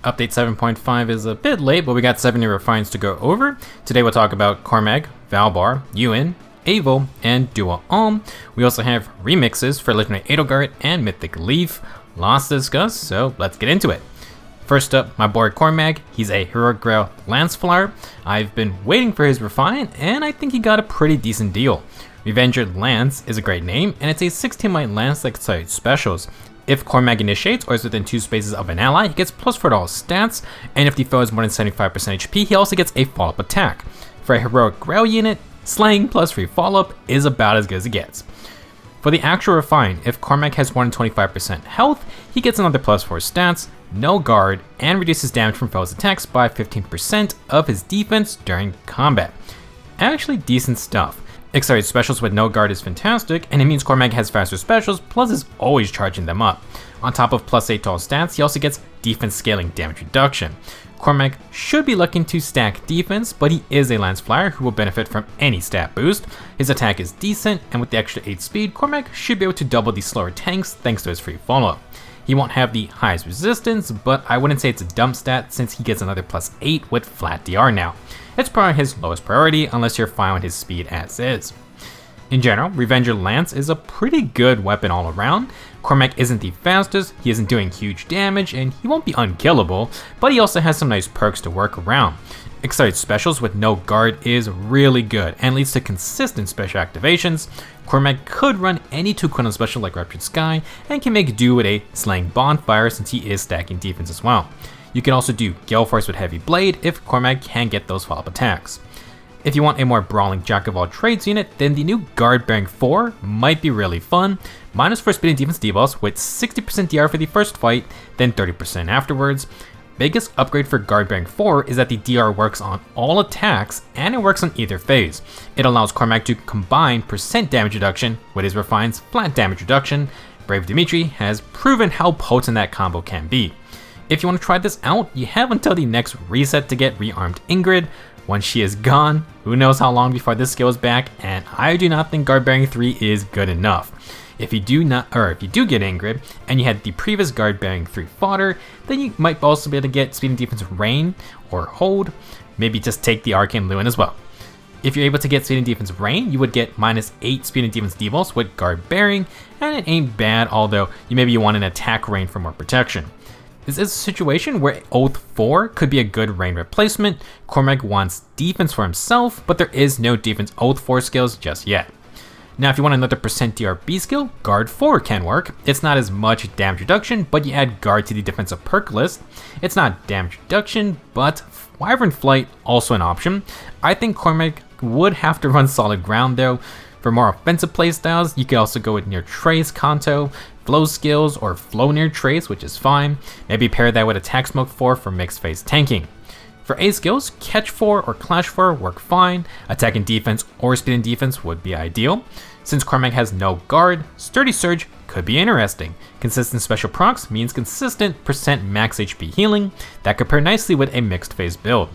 Update 7.5 is a bit late, but we got 7 new refines to go over. Today we'll talk about Cormag, Valbar, Ewan, Eyvel, and Duo Alm. We also have remixes for Legendary Edelgard and Mythic Leaf. Lots to discuss, so let's get into it. First up, my boy Cormag. He's a Heroic Grail Lance Flyer. I've been waiting for his refine, and I think he got a pretty decent deal. Revenger Lance is a great name, and it's a 16-might lance that can specials. If Cormag initiates or is within 2 spaces of an ally, he gets +4 to all stats, and if the foe is more than 75% HP, he also gets a follow-up attack. For a Heroic Grail unit, slaying plus free follow-up is about as good as it gets. For the actual refine, if Cormag has more than 25% health, he gets another +4 stats, no guard, and reduces damage from foes' attacks by 15% of his defense during combat. Actually decent stuff. Accelerated specials with no guard is fantastic, and it means Cormag has faster specials, plus is always charging them up. On top of +8 to all stats, he also gets defense scaling damage reduction. Cormag should be looking to stack defense, but he is a Lance Flyer who will benefit from any stat boost. His attack is decent, and with the extra 8 speed, Cormag should be able to double the slower tanks thanks to his free follow-up. He won't have the highest resistance, but I wouldn't say it's a dumb stat since he gets another +8 with flat DR now. It's probably his lowest priority unless you're fine with his speed as is. In general, Revenger Lance is a pretty good weapon all around. Cormag isn't the fastest, he isn't doing huge damage, and he won't be unkillable, but he also has some nice perks to work around. Accelerated specials with no guard is really good and leads to consistent special activations. Cormag could run any 2 cooldown special like Ruptured Sky and can make do with a Slaying Bonfire since he is stacking defense as well. You can also do Gale Force with Heavy Blade if Cormag can get those follow-up attacks. If you want a more brawling jack-of-all-trades unit, then the new Guard Bearing 4 might be really fun. -4 speed and defense debuffs with 60% DR for the first fight, then 30% afterwards. Biggest upgrade for Guard Bearing 4 is that the DR works on all attacks and it works on either phase. It allows Cormag to combine % damage reduction with his refine's flat damage reduction. Brave Dimitri has proven how potent that combo can be. If you want to try this out, you have until the next reset to get Rearmed Ingrid. Once she is gone, who knows how long before this skill is back, and I do not think Guard Bearing 3 is good enough. If you do get Ingrid, and you had the previous Guard Bearing 3 fodder, then you might also be able to get Speed and Defense Rain, or Hold, maybe just take the Arcane Lewin as well. If you're able to get Speed and Defense Rain, you would get -8 Speed and Defense debuffs with Guard Bearing, and it ain't bad, although you want an attack rain for more protection. This is a situation where Oath 4 could be a good rain replacement. Cormag wants defense for himself, but there is no defense Oath 4 skills just yet. Now if you want another % DRB skill, Guard 4 can work. It's not as much damage reduction, but you add Guard to the defensive perk list. It's not damage reduction, but Wyvern Flight also an option. I think Cormag would have to run Solid Ground though. For more offensive playstyles, you could also go with Near Trace Kanto, Flow skills, or Flow Near Trace, which is fine. Maybe pair that with Attack Smoke 4 for mixed phase tanking. For A skills, Catch 4 or Clash 4 work fine. Attack and Defense or Speed and Defense would be ideal. Since Cormag has no guard, Sturdy Surge could be interesting. Consistent special procs means consistent % max HP healing that could pair nicely with a mixed phase build.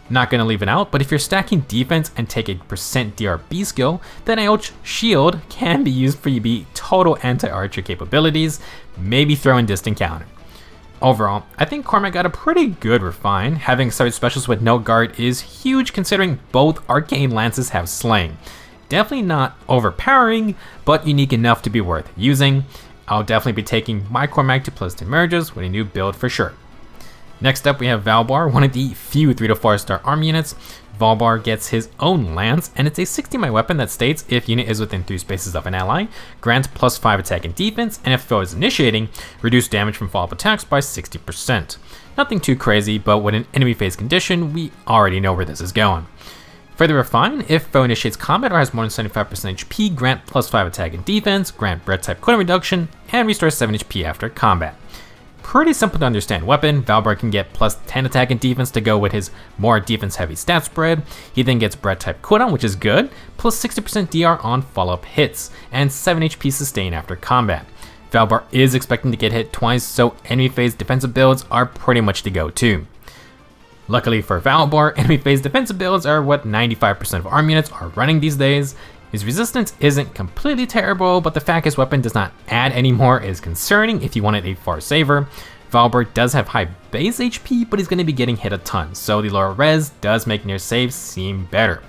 Not gonna leave it out, but if you're stacking defense and take a % DRB skill, then Ouch Shield can be used for your total anti-archer capabilities, maybe throw in Distant Counter. Overall, I think Cormag got a pretty good refine. Having started specials with no guard is huge considering both Arcane Lances have Slaying. Definitely not overpowering, but unique enough to be worth using. I'll definitely be taking my Cormag to +10 merges with a new build for sure. Next up we have Valbar, one of the few 3 to 4 star arm units. Valbar gets his own lance, and it's a 60-might weapon that states if unit is within 3 spaces of an ally, grant +5 attack and defense, and if foe is initiating, reduce damage from follow-up attacks by 60%. Nothing too crazy, but with an enemy phase condition, we already know where this is going. For the refine, if foe initiates combat or has more than 75% HP, grant +5 attack and defense, grant breath type cooldown reduction, and restore 7 HP after combat. Pretty simple to understand weapon. Valbar can get +10 attack and defense to go with his more defense heavy stat spread. He then gets breath type cooldown, which is good, plus 60% DR on follow-up hits, and 7 HP sustain after combat. Valbar is expecting to get hit twice, so enemy phase defensive builds are pretty much the go-to. Luckily for Valbar, enemy phase defensive builds are what 95% of arm units are running these days. His resistance isn't completely terrible, but the fact his weapon does not add any more is concerning if you wanted a far saver. Valbar does have high base HP, but he's going to be getting hit a ton, so the lower res does make near saves seem better.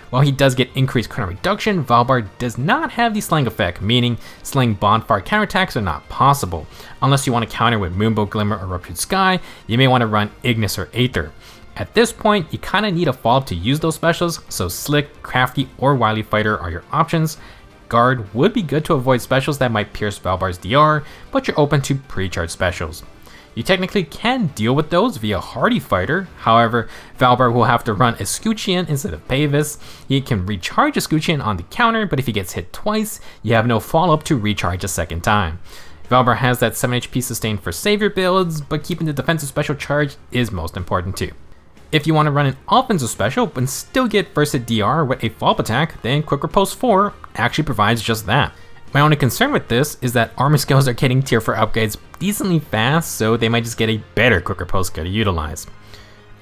While he does get increased current reduction, Valbar does not have the slaying effect, meaning slaying bonfire counterattacks are not possible. Unless you want to counter with Moonbow Glimmer or Ruptured Sky, you may want to run Ignis or Aether. At this point, you kinda need a follow-up to use those specials, so Slick, Crafty, or Wily Fighter are your options. Guard would be good to avoid specials that might pierce Valbar's DR, but you're open to pre-charge specials. You technically can deal with those via Hardy Fighter, however, Valbar will have to run Escutcheon instead of Pavis. He can recharge Escutcheon on the counter, but if he gets hit twice, you have no follow-up to recharge a second time. Valbar has that 7 HP sustain for savior builds, but keeping the defensive special charge is most important too. If you want to run an offensive special but still get Versed DR with a follow-up attack, then Quick Riposte 4 actually provides just that. My only concern with this is that armor skills are getting tier 4 upgrades decently fast, so they might just get a better Quick Riposte skill to utilize.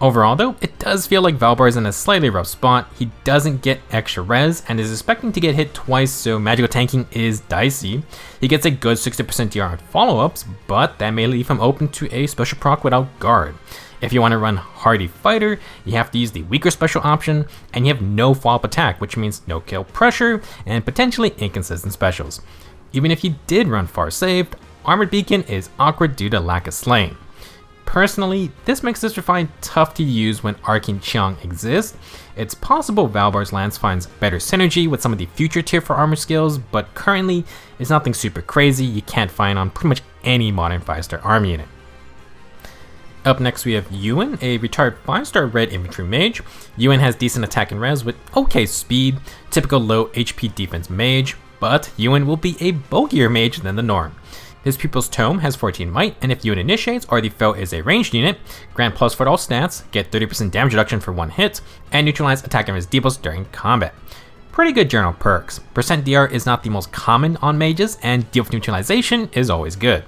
Overall though, it does feel like Valbar is in a slightly rough spot. He doesn't get extra res and is expecting to get hit twice, so magical tanking is dicey. He gets a good 60% DR on follow-ups, but that may leave him open to a special proc without guard. If you want to run Hardy Fighter, you have to use the weaker special option, and you have no follow-up attack, which means no kill pressure, and potentially inconsistent specials. Even if you did run Far Saved, Armored Beacon is awkward due to lack of slaying. Personally, this makes this refine tough to use when Arcane Chiang exists. It's possible Valbar's Lance finds better synergy with some of the future tier 4 armor skills, but currently, it's nothing super crazy you can't find on pretty much any modern 5-star arm unit. Up next we have Ewan, a retired 5-star red infantry mage. Ewan has decent attack and res with okay speed, typical low HP defense mage, but Ewan will be a bulkier mage than the norm. His Pupil's Tome has 14 might, and if Ewan initiates or the foe is a ranged unit, grant plus for all stats, get 30% damage reduction for 1 hit, and neutralize attack and res debuffs during combat. Pretty good general perks. Percent DR is not the most common on mages, and debuff neutralization is always good.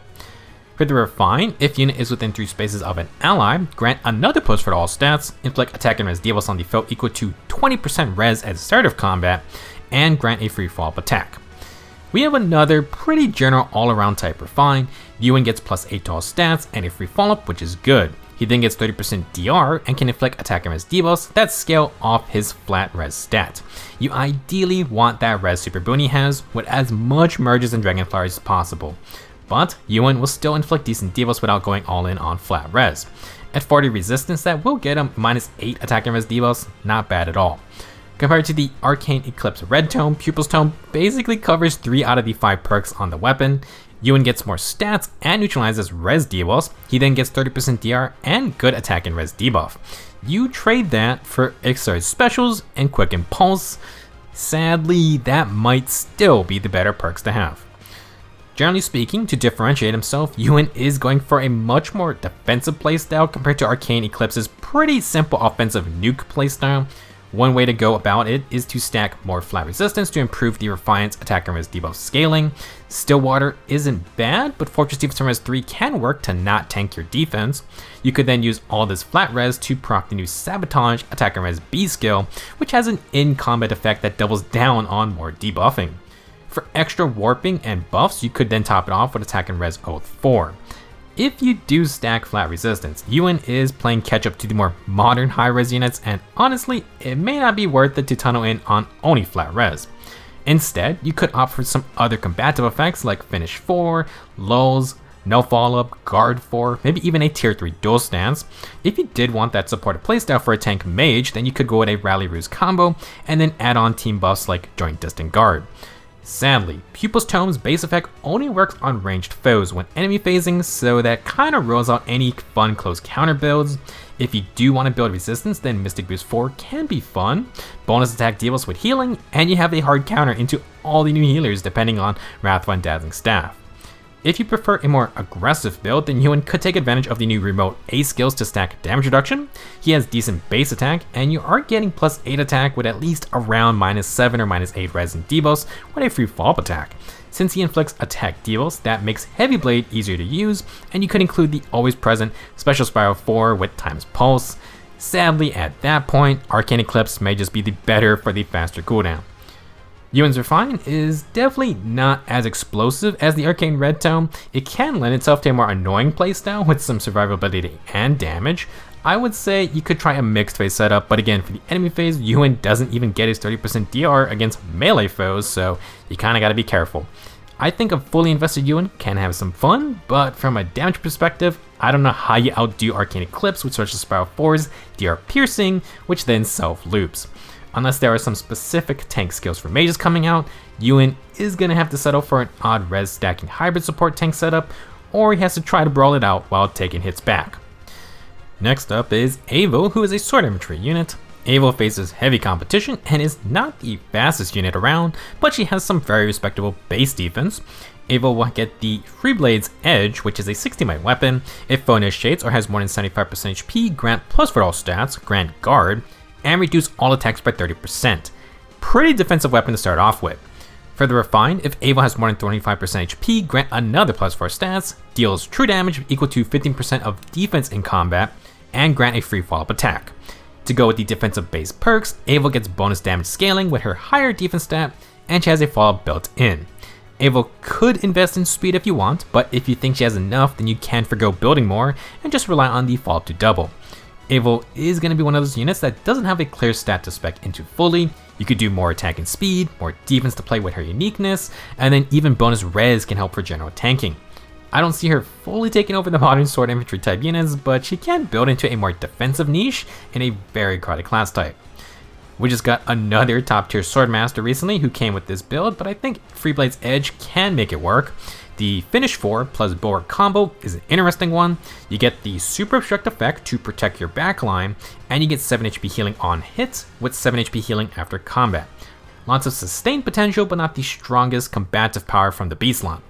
For the Refine, if unit is within 3 spaces of an ally, grant another plus for all stats, inflict attack and res debuffs on the foe equal to 20% res at the start of combat, and grant a free follow-up attack. We have another pretty general all-around type Refine. Ewan gets plus 8 to all stats and a free follow-up, which is good. He then gets 30% DR and can inflict attack and res debuffs that scale off his flat res stat. You ideally want that res super boon he has with as much merges and dragonflyers as possible. But Ewan will still inflict decent debuffs without going all in on flat res. At 40 resistance, that will get him minus 8 attack and res debuffs, not bad at all. Compared to the Arcane Eclipse Red Tome, Pupil's Tome basically covers 3 out of the 5 perks on the weapon. Ewan gets more stats and neutralizes res debuffs. He then gets 30% DR and good attack and res debuff. You trade that for Ixar's specials and Quick Impulse. Sadly, that might still be the better perks to have. Generally speaking, to differentiate himself, Ewan is going for a much more defensive playstyle compared to Arcane Eclipse's pretty simple offensive nuke playstyle. One way to go about it is to stack more flat resistance to improve the Refine's attack and res debuff scaling. Stillwater isn't bad, but Fortress Defense and Res 3 can work to not tank your defense. You could then use all this flat res to proc the new Sabotage attack and res B skill, which has an in-combat effect that doubles down on more debuffing. For extra warping and buffs, you could then top it off with attack and res Oath 4. If you do stack flat resistance, Ewan is playing catch up to the more modern high res units, and honestly, it may not be worth it to tunnel in on only flat res. Instead, you could opt for some other combative effects like Finish 4, Lulls, No Follow-Up, Guard 4, maybe even a tier 3 dual stance. If you did want that supported playstyle for a tank mage, then you could go with a Rally Ruse combo, and then add on team buffs like Joint Distant Guard. Sadly, Pupil's Tome's base effect only works on ranged foes when enemy phasing, so that kinda rules out any fun close counter builds. If you do want to build resistance, then Mystic Boost 4 can be fun. Bonus attack deals with healing, and you have a hard counter into all the new healers depending on Wrathfire Dazzling Staff. If you prefer a more aggressive build, then Ewan could take advantage of the new remote A skills to stack damage reduction. He has decent base attack, and you are getting plus 8 attack with at least around minus 7 or minus 8 res and debuffs with a free follow-up attack. Since he inflicts attack debuffs, that makes Heavy Blade easier to use, and you could include the always present Special Spiral 4 with Times Pulse. Sadly, at that point, Arcane Eclipse may just be the better for the faster cooldown. Ewan's Refine is definitely not as explosive as the Arcane Red Tome. It can lend itself to a more annoying playstyle with some survivability and damage. I would say you could try a mixed phase setup, but again, for the enemy phase, Ewan doesn't even get his 30% DR against melee foes, so you kinda gotta be careful. I think a fully invested Ewan can have some fun, but from a damage perspective, I don't know how you outdo Arcane Eclipse with Special Spiral 4's DR Piercing, which then self-loops. Unless there are some specific tank skills for mages coming out, Ewan is going to have to settle for an odd res stacking hybrid support tank setup, or he has to try to brawl it out while taking hits back. Next up is Eyvel, who is a sword infantry unit. Eyvel faces heavy competition and is not the fastest unit around, but she has some very respectable base defense. Eyvel will get the Freeblade's Edge, which is a 60 might weapon. If foe initiates or has more than 75% HP, grant plus for all stats, grant guard, and reduce all attacks by 30%. Pretty defensive weapon to start off with. Further refined, if Eyvel has more than 25% HP, grant another plus 4 stats, deals true damage equal to 15% of defense in combat, and grant a free follow-up attack. To go with the defensive base perks, Eyvel gets bonus damage scaling with her higher defense stat, and she has a follow-up built in. Eyvel could invest in speed if you want, but if you think she has enough, then you can forgo building more and just rely on the follow-up to double. Eyvel is going to be one of those units that doesn't have a clear stat to spec into fully. You could do more attack and speed, more defense to play with her uniqueness, and then even bonus res can help for general tanking. I don't see her fully taking over the modern sword infantry type units, but she can build into a more defensive niche in a very crowded class type. We just got another top tier swordmaster recently who came with this build, but I think Freeblade's Edge can make it work. The Finish 4 plus Bulwark combo is an interesting one. You get the Super Obstruct effect to protect your backline, and you get 7 HP healing on hits with 7 HP healing after combat. Lots of sustained potential, but not the strongest combative power from the Beastline.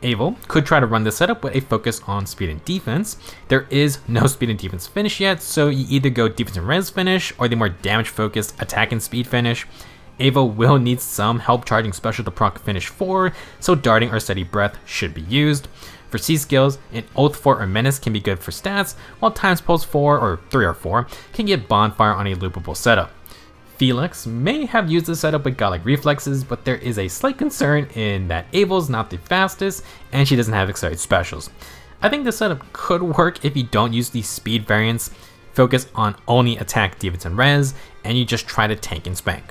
Eyvel could try to run this setup with a focus on speed and defense. There is no speed and defense finish yet, so you either go defense and res finish or the more damage focused attack and speed finish. Eyvel will need some help charging special to proc Finish 4, so darting or steady breath should be used. For C skills, an Oath 4 or Menace can be good for stats, while Times Pulse 4 or 3 or 4 can get Bonfire on a loopable setup. Felix may have used this setup with godlike reflexes, but there is a slight concern in that Eyvel's not the fastest and she doesn't have accelerated specials. I think this setup could work if you don't use the speed variants, focus on only attack, defense, and res, and you just try to tank and spank.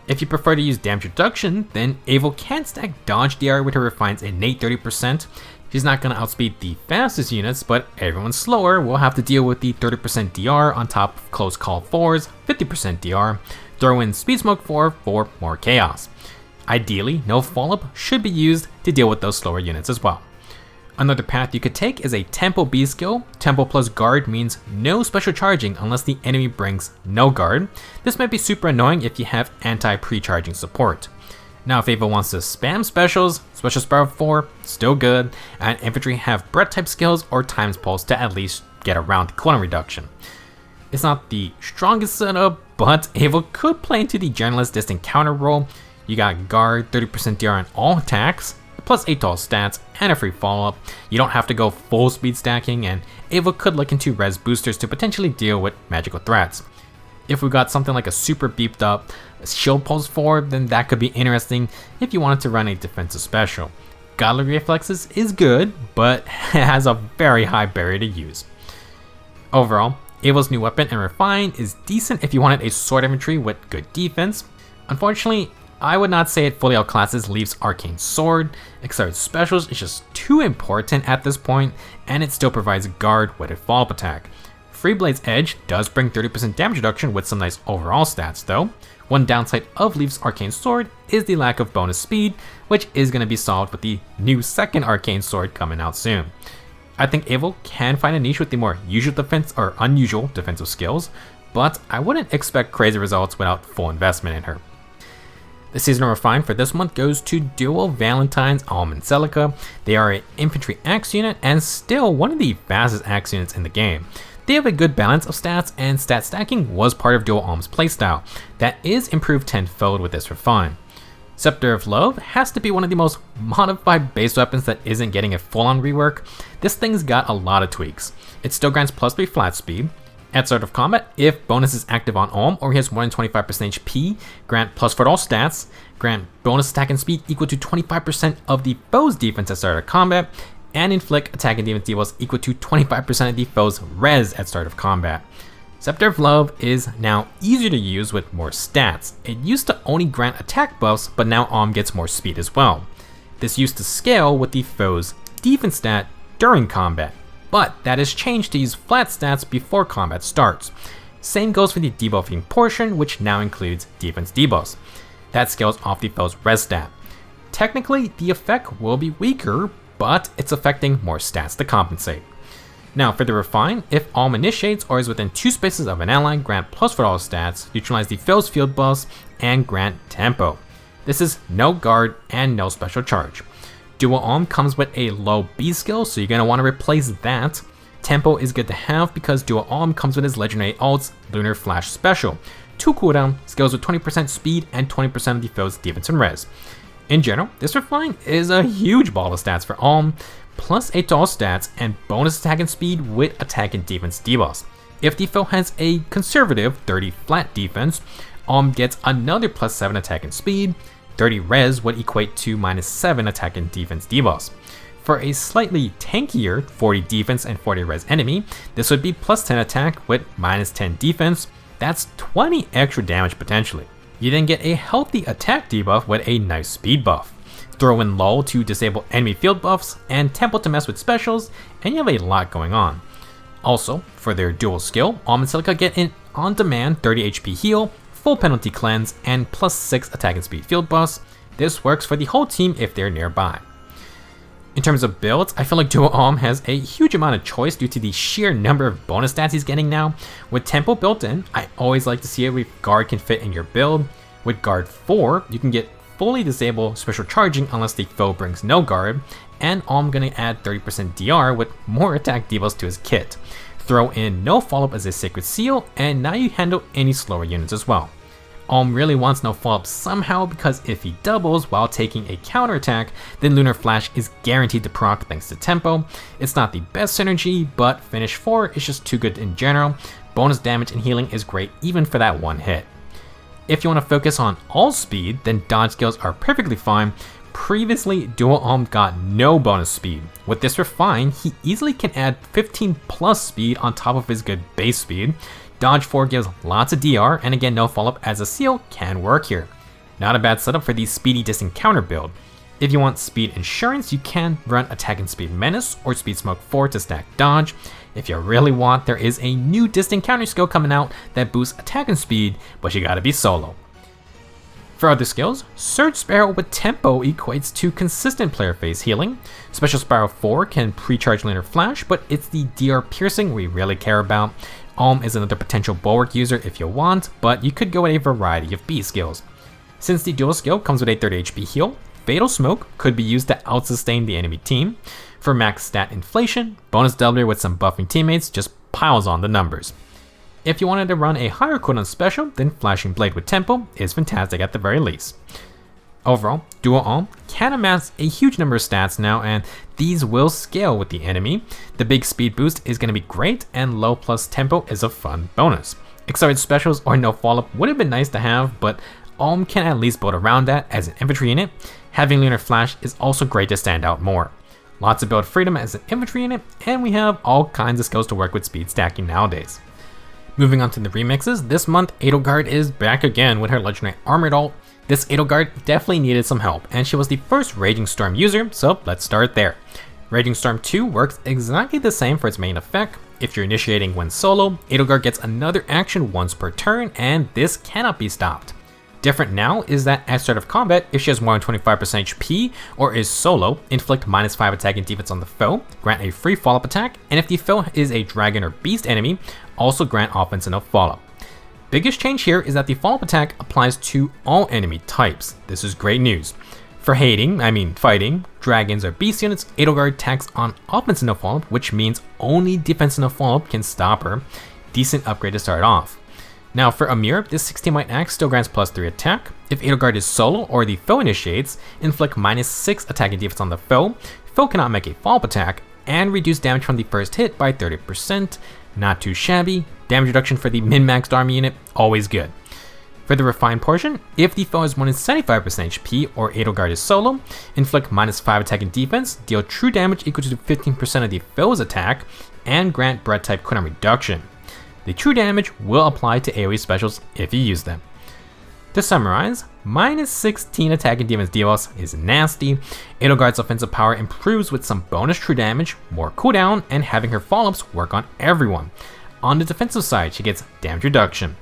If you prefer to use damage reduction, then Eyvel can stack dodge DR with her Refine's innate 30%. She's not going to outspeed the fastest units, but everyone slower will have to deal with the 30% DR on top of Close Call 4's 50% DR. Throw in Speed Smoke 4 for more chaos. Ideally, no follow-up should be used to deal with those slower units as well. Another path you could take is a Tempo B skill. Tempo plus guard means no special charging unless the enemy brings no guard. This might be super annoying if you have anti-pre-charging support. Now if Eyvel wants to spam specials, Special Spiral 4, still good, and infantry have breath type skills or Times Pulse to at least get around the cooldown reduction. It's not the strongest setup, but Eyvel could play into the generalist distant counter role. You got guard, 30% DR on all attacks, plus 8 to all stats, and a free follow-up. You don't have to go full speed stacking, and Eyvel could look into res boosters to potentially deal with magical threats. If we got something like a super beeped up Shield Pulse 4, then that could be interesting if you wanted to run a defensive special. Godly Reflexes is good, but it has a very high barrier to use. Overall, Eyvel's new weapon and Refine is decent if you wanted a sword infantry with good defense. Unfortunately, I would not say it fully outclasses Leaf's Arcane Sword. Accelerated Specials is just too important at this point, and it still provides guard with a follow-up attack. Freeblade's Edge does bring 30% damage reduction with some nice overall stats though. One downside of Leaf's Arcane Sword is the lack of bonus speed, which is going to be solved with the new second Arcane Sword coming out soon. I think Eyvel can find a niche with the more usual defense or unusual defensive skills, but I wouldn't expect crazy results without full investment in her. The seasonal refine for this month goes to Duo Valentine's Alm and Celica. They are an infantry axe unit and still one of the fastest axe units in the game. They have a good balance of stats, and stat stacking was part of Duo Alm's playstyle. That is improved tenfold with this refine. Scepter of Love has to be one of the most modified base weapons that isn't getting a full-on rework. This thing's got a lot of tweaks. It still grants +3 flat speed, At start of combat, if bonus is active on Alm or he has more than 25% HP, grant +4 to all stats, grant bonus attack and speed equal to 25% of the foe's defense at start of combat, and inflict attack and defense debuffs equal to 25% of the foe's res at start of combat. Scepter of Love is now easier to use with more stats. It used to only grant attack buffs, but now Alm gets more speed as well. This used to scale with the foe's defense stat during combat, but that has changed to use flat stats before combat starts. Same goes for the debuffing portion, which now includes defense debuffs. That scales off the foe's res stat. Technically, the effect will be weaker, but it's affecting more stats to compensate. Now for the refine, if Alm initiates or is within 2 spaces of an ally, grant +4 all stats, neutralize the foe's field buffs, and grant tempo. This is no guard and no special charge. Duo Alm comes with a low B skill, so you're going to want to replace that. Tempo is good to have because Duo Alm comes with his legendary ults, Lunar Flash Special. 2 cooldown, skills with 20% speed and 20% of the foe's defense and res. In general, this refine is a huge ball of stats for Alm, plus 8 to all stats and bonus attack and speed with attack and defense debuffs. If the foe has a conservative 30 flat defense, Alm gets another +7 attack and speed. 30 res would equate to -7 attack and defense debuffs. For a slightly tankier 40 defense and 40 res enemy, this would be +10 attack with -10 defense. That's 20 extra damage potentially. You then get a healthy attack debuff with a nice speed buff. Throw in lull to disable enemy field buffs, and tempo to mess with specials, and you have a lot going on. Also, for their dual skill, Alm and Celica get an on-demand 30 HP heal, full penalty cleanse, and +6 attack and speed field buffs. This works for the whole team if they're nearby. In terms of builds, I feel like Duo Alm has a huge amount of choice due to the sheer number of bonus stats he's getting now. With tempo built in, I always like to see if guard can fit in your build. With guard 4, you can get fully disable special charging unless the foe brings no guard, and Alm gonna add 30% DR with more attack debuffs to his kit. Throw in no follow-up as a sacred seal, and now you handle any slower units as well. Alm really wants no follow-up somehow because if he doubles while taking a counterattack, then Lunar Flash is guaranteed to proc thanks to tempo. It's not the best synergy, but finish 4 is just too good in general. Bonus damage and healing is great even for that one hit. If you want to focus on all speed, then dodge skills are perfectly fine. Previously, Duo Alm got no bonus speed. With this refine, he easily can add 15 plus speed on top of his good base speed. Dodge 4 gives lots of DR, and again no follow-up as a seal can work here. Not a bad setup for the speedy distant counter build. If you want speed insurance, you can run attack and speed menace or speed smoke 4 to stack dodge. If you really want, there is a new distant counter skill coming out that boosts attack and speed, but you gotta be solo. For other skills, Surge Sparrow with tempo equates to consistent player phase healing. Special Sparrow 4 can pre-charge Lunar Flash, but it's the DR piercing we really care about. Alm is another potential bulwark user if you want, but you could go with a variety of B skills. Since the dual skill comes with a 30 HP heal, Fatal Smoke could be used to out-sustain the enemy team. For max stat inflation, bonus doubler with some buffing teammates just piles on the numbers. If you wanted to run a higher cooldown special, then Flashing Blade with tempo is fantastic at the very least. Overall, Duo Alm can amass a huge number of stats now, and these will scale with the enemy. The big speed boost is going to be great, and low plus tempo is a fun bonus. Accelerated specials or no follow-up would have been nice to have, but Alm can at least build around that as an infantry unit. Having Lunar Flash is also great to stand out more. Lots of build freedom as an infantry unit, and we have all kinds of skills to work with speed stacking nowadays. Moving on to the remixes, this month Edelgard is back again with her legendary armored ult. This Edelgard definitely needed some help, and she was the first Raging Storm user, so let's start there. Raging Storm 2 works exactly the same for its main effect. If you're initiating when solo, Edelgard gets another action once per turn, and this cannot be stopped. Different now is that at start of combat, if she has more than 25% HP or is solo, inflict -5 attack and defense on the foe, grant a free follow-up attack, and if the foe is a dragon or beast enemy, also grant offense and no follow-up. Biggest change here is that the follow-up attack applies to all enemy types. This is great news. For fighting, dragons or beast units, Edelgard attacks on offense and no follow-up, which means only defense and no follow-up can stop her. Decent upgrade to start off. Now for Aymr, this 16 white axe still grants +3 attack. If Edelgard is solo or the foe initiates, inflict -6 attack and defense on the foe. Foe cannot make a follow-up attack, and reduce damage from the first hit by 30%. not too shabby. Damage reduction for the min-maxed army unit, always good. For the refined portion, if the foe has more than 75% HP or Edelgard is solo, inflict -5 attack and defense, deal true damage equal to 15% of the foe's attack, and grant bread type cooldown reduction. The true damage will apply to AoE specials if you use them. To summarize, -16 attack and defense debuffs is nasty. Edelgard's offensive power improves with some bonus true damage, more cooldown, and having her follow-ups work on everyone. On the defensive side, she gets damage reduction.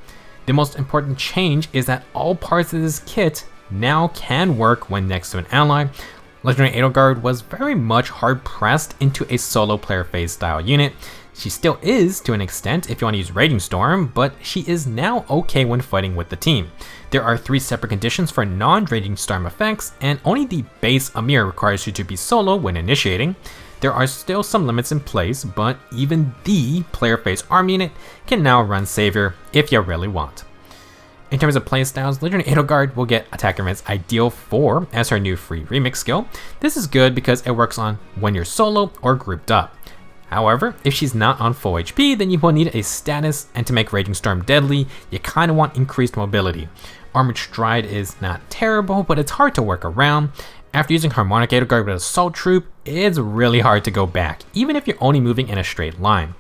The most important change is that all parts of this kit now can work when next to an ally. Legendary Edelgard was very much hard pressed into a solo player phase style unit. She still is to an extent if you want to use Raging Storm, but she is now okay when fighting with the team. There are 3 separate conditions for non-Raging Storm effects, and only the base Aymr requires you to be solo when initiating. There are still some limits in place, but even the player phase army unit can now run Savior if you really want. In terms of playstyles, Legendary Edelgard will get Attack Events Ideal 4 as her new free remix skill. This is good because it works on when you're solo or grouped up. However, if she's not on full HP, then you will need a status, and to make Raging Storm deadly, you kinda want increased mobility. Armored Stride is not terrible, but it's hard to work around. After using Harmonic Edelgard with Assault Troop, it's really hard to go back, even if you're only moving in a straight line.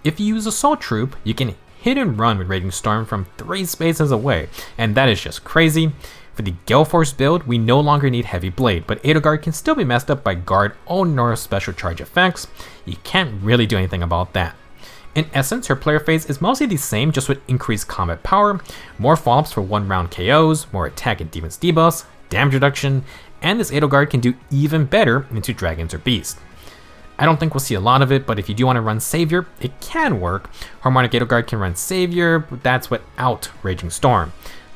If you use Assault Troop, you can hit and run with Raging Storm from 3 spaces away, and that is just crazy. For the Gale Force build, we no longer need Heavy Blade, but Edelgard can still be messed up by Guard or special charge effects. You can't really do anything about that. In essence, her player phase is mostly the same, just with increased combat power, more follow-ups for 1-round KOs, more attack and defense debuffs, damage reduction, and this Edelgard can do even better into Dragons or Beast. I don't think we'll see a lot of it, but if you do want to run Savior, it can work. Harmonic Edelgard can run Savior, but that's without Raging Storm.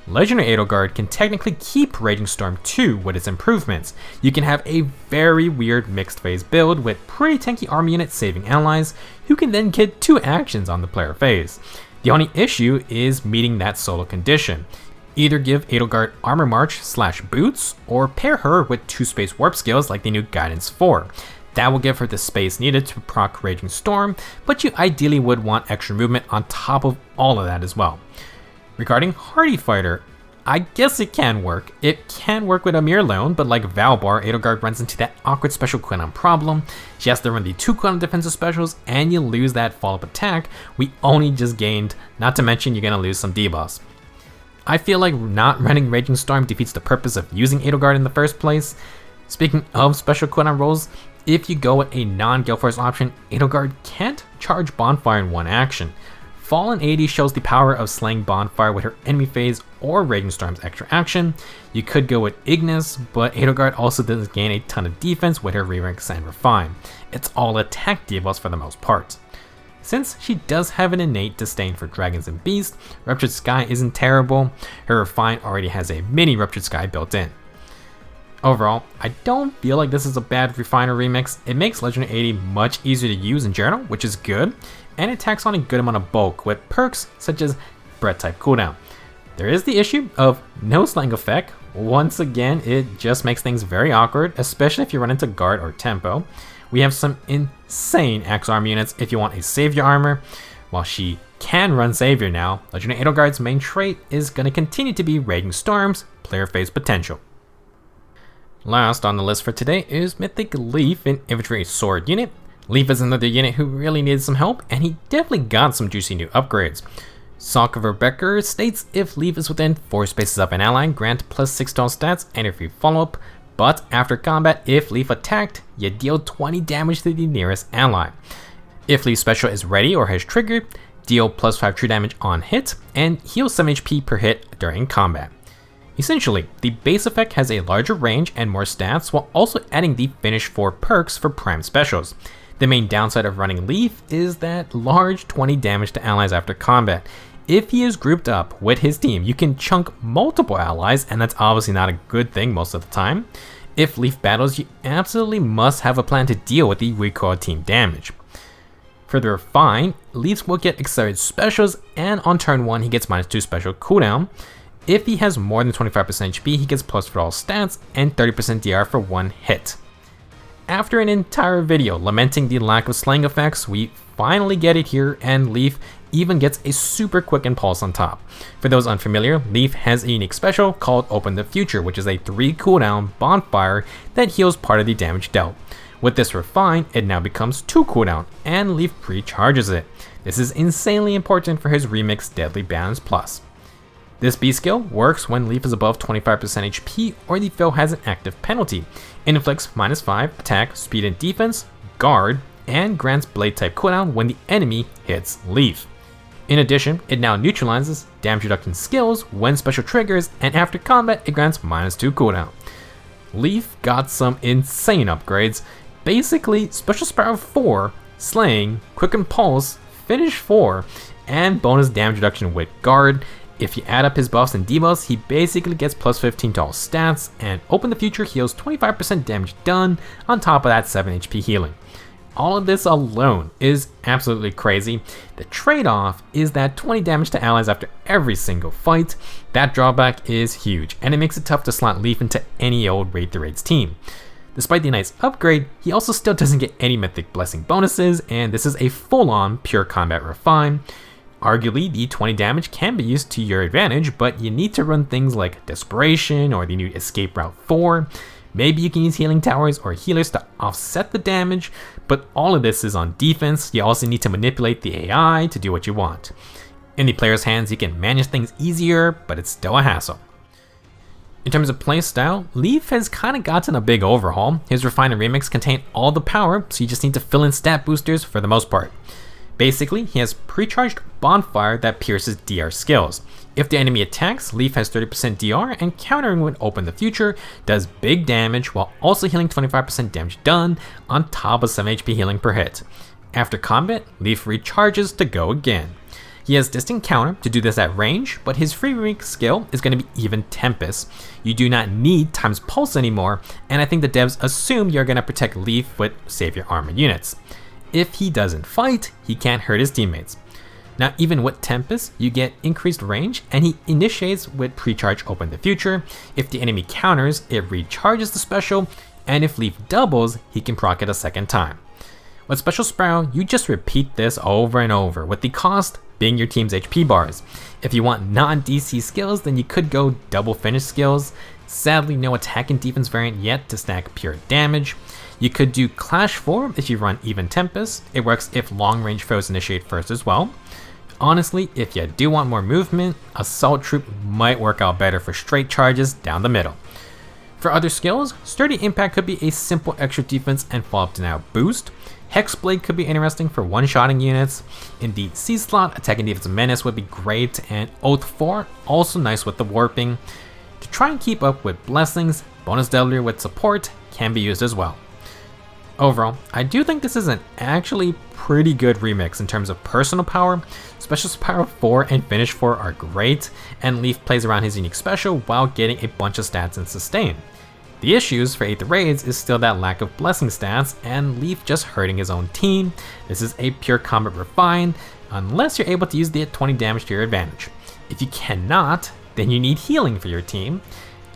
Legendary Edelgard can technically keep Raging Storm 2 with its improvements. You can have a very weird mixed phase build with pretty tanky army units saving allies, who can then get 2 actions on the player phase. The only issue is meeting that solo condition. Either give Edelgard Armor March / Boots, or pair her with 2 space warp skills like the new Guidance 4. That will give her the space needed to proc Raging Storm, but you ideally would want extra movement on top of all of that as well. Regarding Hardy Fighter, I guess it can work. It can work with Aymr alone, but like Valbar, Edelgard runs into that awkward special cooldown problem. She has to run the 2 cooldown defensive specials, and you lose that follow-up attack we only just gained, not to mention you're gonna lose some debuffs. I feel like not running Raging Storm defeats the purpose of using Edelgard in the first place. Speaking of special cooldown rolls, if you go with a non-Gale Force option, Edelgard can't charge Bonfire in 1 action. Fallen 80 shows the power of slaying Bonfire with her enemy phase or Raging Storm's extra action. You could go with Ignis, but Edelgard also doesn't gain a ton of defense with her Remix and Refine. It's all attack debuffs for the most part. Since she does have an innate disdain for Dragons and Beasts, Ruptured Sky isn't terrible. Her Refine already has a mini Ruptured Sky built in. Overall, I don't feel like this is a bad Refiner remix. It makes Legendary 80 much easier to use in general, which is good, and it tacks on a good amount of bulk with perks such as Breath type cooldown. There is the issue of no slang effect. Once again, it just makes things very awkward, especially if you run into Guard or Tempo. We have some insane Axe Arm units if you want a Savior armor. While she can run Savior now, Legendary Edelgard's main trait is going to continue to be Raging Storm's player phase potential. Last on the list for today is Mythic Leaf, an infantry sword unit. Leaf is another unit who really needed some help, and he definitely got some juicy new upgrades. Sokkvabekkr states if Leaf is within 4 spaces of an ally, grant +6 to all stats and a free follow-up, but after combat, if Leaf attacked, you deal 20 damage to the nearest ally. If Leaf special is ready or has triggered, deal +5 true damage on hit, and heal 7 HP per hit during combat. Essentially, the base effect has a larger range and more stats, while also adding the Finish 4 perks for prime specials. The main downside of running Leaf is that large 20 damage to allies after combat. If he is grouped up with his team, you can chunk multiple allies, and that's obviously not a good thing most of the time. If Leaf battles, you absolutely must have a plan to deal with the recoil team damage. For the Refine, Leafs will get accelerated specials, and on turn 1 he gets -2 special cooldown. If he has more than 25% HP, he gets +4 all stats and 30% DR for 1 hit. After an entire video lamenting the lack of slaying effects, we finally get it here, and Leaf even gets a super quick impulse on top. For those unfamiliar, Leaf has a unique special called Open the Future, which is a 3 cooldown bonfire that heals part of the damage dealt. With this refine, it now becomes 2 cooldown, and Leaf pre-charges it. This is insanely important for his remix Deadly Balance Plus. This B skill works when Leaf is above 25% HP or the foe has an active penalty. It inflicts -5 attack, speed and defense, guard, and grants blade type cooldown when the enemy hits Leaf. In addition, it now neutralizes damage reduction skills when special triggers, and after combat it grants -2 cooldown. Leaf got some insane upgrades. Basically, Special Sparrow 4, Slaying, Quick Impulse, Finish 4, and bonus damage reduction with guard. If you add up his buffs and debuffs, he basically gets +15 to all stats, and Open the Future heals 25% damage done on top of that 7 HP healing. All of this alone is absolutely crazy. The trade-off is that 20 damage to allies after every single fight. That drawback is huge, and it makes it tough to slot Leaf into any old Raid the Raids team. Despite the nice upgrade, he also still doesn't get any Mythic Blessing bonuses, and this is a full-on pure combat refine. Arguably, the 20 damage can be used to your advantage, but you need to run things like Desperation or the new Escape Route 4. Maybe you can use healing towers or healers to offset the damage, but all of this is on defense. You also need to manipulate the AI to do what you want. In the player's hands, you can manage things easier, but it's still a hassle. In terms of playstyle, Leaf has kind of gotten a big overhaul. His Refine and Remix contain all the power, so you just need to fill in stat boosters for the most part. Basically, he has Precharged Bonfire that pierces DR skills. If the enemy attacks, Leaf has 30% DR, and countering with Open the Future does big damage while also healing 25% damage done on top of 7 HP healing per hit. After combat, Leaf recharges to go again. He has Distant Counter to do this at range, but his free remix skill is going to be Even Tempest. You do not need Times Pulse anymore, and I think the devs assume you're going to protect Leaf with Save Your Armor units. If he doesn't fight, he can't hurt his teammates. Now, even with Tempest, you get increased range, and he initiates with Precharge Open the Future. If the enemy counters, it recharges the special, and if Leaf doubles, he can proc it a second time. With Special Sparrow, you just repeat this over and over, with the cost being your team's HP bars. If you want non-DC skills, then you could go double finish skills. Sadly, no attack and defense variant yet to stack pure damage. You could do Clash 4 if you run Even Tempest. It works if long range foes initiate first as well. Honestly, if you do want more movement, Assault Troop might work out better for straight charges down the middle. For other skills, Sturdy Impact could be a simple extra defense and follow up to now boost. Hexblade could be interesting for one-shotting units. Indeed, C-Slot, Attack and Defense Menace would be great, and Oath 4, also nice with the warping. To try and keep up with blessings, Bonus Delver with support can be used as well. Overall, I do think this is an actually pretty good remix in terms of personal power. Special Power 4 and Finish 4 are great, and Leaf plays around his unique special while getting a bunch of stats and sustain. The issues for 8th Raids is still that lack of blessing stats, and Leaf just hurting his own team. This is a pure combat refine, unless you're able to use the 20 damage to your advantage. If you cannot, then you need healing for your team.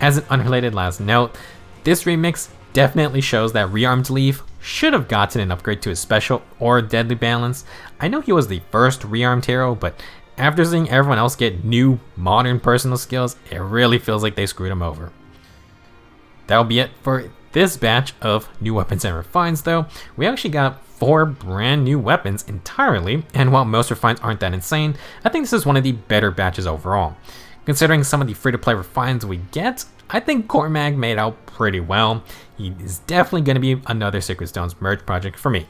As an unrelated last note, this remix definitely shows that rearmed Leaf should have gotten an upgrade to his special or Deadly Balance. I know he was the first rearmed hero, but after seeing everyone else get new, modern personal skills, it really feels like they screwed him over. That'll be it for this batch of new weapons and refines though. We actually got 4 brand new weapons entirely, and while most refines aren't that insane, I think this is one of the better batches overall. Considering some of the free-to-play refines we get, I think Cormag made out pretty well. He is definitely going to be another Sacred Stones merge project for me.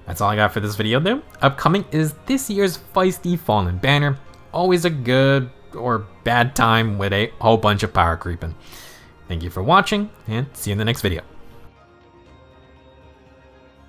That's all I got for this video though. Upcoming is this year's Feisty Fallen Banner. Always a good or bad time with a whole bunch of power creeping. Thank you for watching, and see you in the next video.